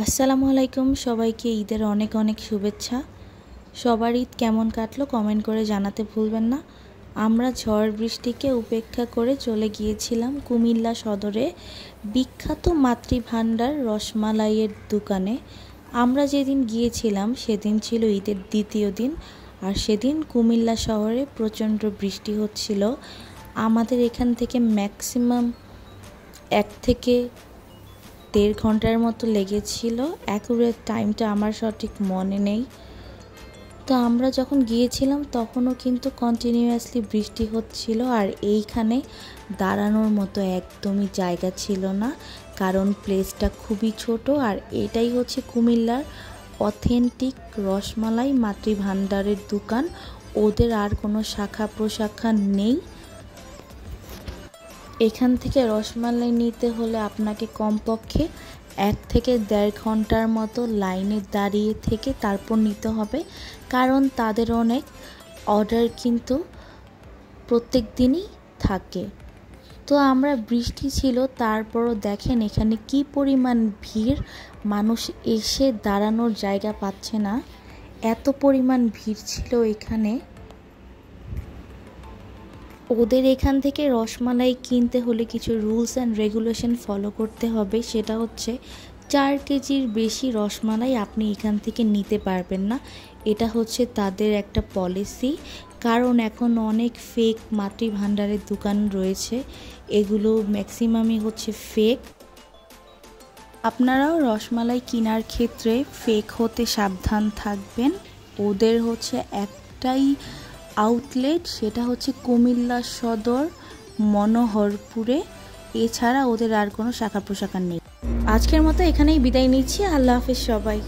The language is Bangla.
আসসালামু আলাইকুম সবাইকে ঈদের অনেক অনেক শুভেচ্ছা। সবার ঈদ কেমন কাটলো কমেন্ট করে জানাতে ভুলবেন না। আমরা ঝড় বৃষ্টিকে উপেক্ষা করে চলে গিয়েছিলাম কুমিল্লা সদরে বিখ্যাত মাতৃভাণ্ডার রসমালাইয়ের দোকানে। আমরা যেদিন গিয়েছিলাম সেদিন ছিল ঈদের দ্বিতীয় দিন, আর সেদিন কুমিল্লা শহরে প্রচণ্ড বৃষ্টি হচ্ছিল। আমাদের এখান থেকে ম্যাক্সিমাম 1 থেকে 1.5 ঘন্টার মতো লেগেছিল। অ্যাকুরেট টাইমটা আমার সঠিক মনে নেই। তো আমরা যখন গিয়েছিলাম তখনও কিন্তু কন্টিনিউয়াসলি বৃষ্টি হচ্ছিল, আর এইখানে দাঁড়ানোর মতো একদমই জায়গা ছিল না, কারণ প্লেসটা খুবই ছোট। আর এটাই হচ্ছে কুমিল্লার অথেন্টিক রসমালাই মাতৃভাণ্ডারের দোকান। ওদের আর কোনো শাখা প্রশাখা নেই। এখান থেকে রসমালাই নিতে হলে আপনাকে কমপক্ষে 1 থেকে 1.5 ঘন্টার মতো লাইনে দাঁড়িয়ে থেকে তারপর নিতে হবে, কারণ তাদের অনেক অর্ডার কিন্তু প্রত্যেক দিনই থাকে। তো আমরা বৃষ্টি ছিল, তারপরও দেখেন এখানে কি পরিমাণ ভিড়, মানুষ এসে দাঁড়ানোর জায়গা পাচ্ছে না, এত পরিমাণ ভিড় ছিল এখানে। ওদের এখান থেকে রসমালাই কিনতে হলে কিছু রুলস অ্যান্ড রেগুলেশন ফলো করতে হবে। সেটা হচ্ছে 4 কেজির বেশি রসমালাই আপনি এখান থেকে নিতে পারবেন না। এটা হচ্ছে তাদের একটা পলিসি, কারণ এখন অনেক ফেক মাতৃভাণ্ডারের দোকান রয়েছে, এগুলো ম্যাক্সিমামই হচ্ছে ফেক। আপনারাও রসমালাই কেনার ক্ষেত্রে ফেক হতে সাবধান থাকবেন। ওদের হচ্ছে একটাই আউটলেট, সেটা হচ্ছে কুমিল্লা সদর মনোহরপুরে। এছাড়া ওদের আর কোনো শাখা প্রশাখা নেই। আজকের মতো এখানেই বিদায় নিচ্ছি। আল্লাহ হাফেজ সবাই।